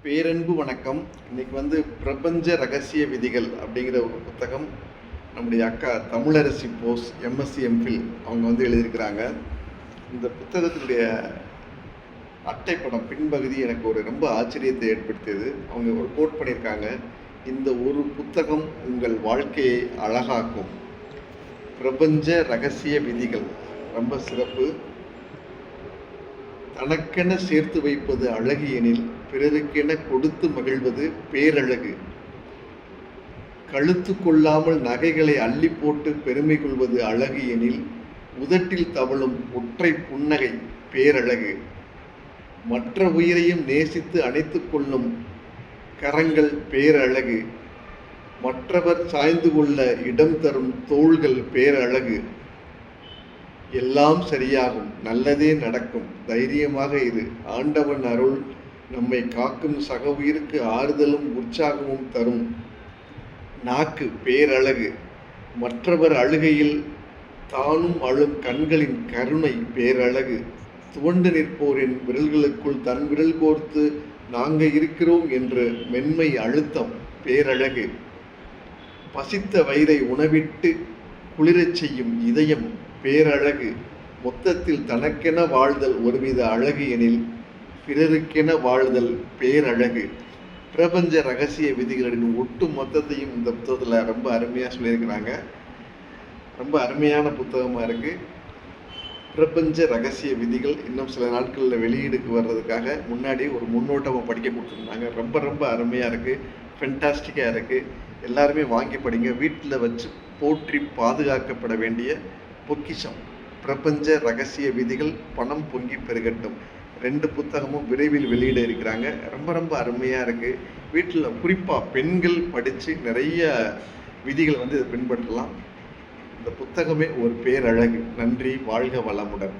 பேரன்பு வணக்கம். இன்னைக்கு பிரபஞ்ச ரகசிய விதிகள் அப்படிங்கிற ஒரு புத்தகம் நம்முடைய அக்கா தமிழரசி போஸ் எம்எஸ்சி எம்ஃபில் அவங்க எழுதியிருக்கிறாங்க. இந்த புத்தகத்தினுடைய அட்டைப்படம் பின்பகுதி எனக்கு ஒரு ரொம்ப ஆச்சரியத்தை ஏற்படுத்தியது. அவங்க ஒரு கோட் பண்ணியிருக்காங்க, இந்த ஒரு புத்தகம் உங்கள் வாழ்க்கையை அழகாக்கும். பிரபஞ்ச ரகசிய விதிகள் ரொம்ப சிறப்பு. தனக்கென சேர்த்து வைப்பது அழகு எனில் பிறருக்கென கொடுத்து மகிழ்வது பேரழகு. கழுத்து கொள்ளாமல் நகைகளை அள்ளி போட்டு பெருமை கொள்வது அழகு எனில் உதட்டில் தவழும் ஒற்றை புன்னகை பேரழகு. மற்ற உயிரையும் நேசித்து அணைத்து கொள்ளும் கரங்கள் பேரழகு. மற்றவர் சாய்ந்து கொள்ள இடம் தரும் தோள்கள் பேரழகு. எல்லாம் சரியாகும், நல்லதே நடக்கும், தைரியமாக இரு, ஆண்டவன் அருள் நம்மை காக்கும், சக உயிருக்கு ஆறுதலும் உற்சாகமும் தரும். நாக்கு பேரழகு. மற்றவர் அழுகையில் தானும் அழும் கண்களின் கருணை பேரழகு. துவண்டு நிற்போரின் விரல்களுக்குள் தன் விரல் கோர்த்து நாங்க இருக்கிறோம் என்று மென்மை அழுத்தம் பேரழகு. பசித்த வயிறை உணவிட்டு குளிரச் செய்யும் இதயம் பேரழகு. மொத்தத்தில் தனக்கென வாழ்தல் ஒருவித அழகு எனில் பிறருக்கென வாழ்தல் பேரழகு. பிரபஞ்ச ரகசிய விதிகளின் ஒட்டு மொத்தத்தையும் இந்த புத்தகத்தில் ரொம்ப அருமையாக சொல்லியிருக்கிறாங்க. ரொம்ப அருமையான புத்தகமாக இருக்குது. பிரபஞ்ச ரகசிய விதிகள் இன்னும் சில நாட்களில் வெளியீடுக்கு வர்றதுக்காக முன்னாடி ஒரு முன்னோட்டமாக படிக்க கொடுத்துருந்தாங்க. ரொம்ப ரொம்ப அருமையாக இருக்குது, ஃபென்டாஸ்டிக்காக இருக்குது. எல்லாருமே வாங்கி படிங்க. வீட்டில் வச்சு போற்றி பாதுகாக்கப்பட வேண்டிய பொக்கிஷம். பிரபஞ்ச ரகசிய விதிகள், பணம் பொங்கி பெருகட்டும். 2 புத்தகமும் விரைவில் வெளியிட இருக்கிறாங்க. ரொம்ப ரொம்ப அருமையாக இருக்குது. வீட்டில் குறிப்பாக பெண்கள் படித்து நிறைய விதிகள் இதை பின்பற்றலாம். இந்த புத்தகமே ஒரு பேரழகு. நன்றி. வாழ்க வளமுடன்.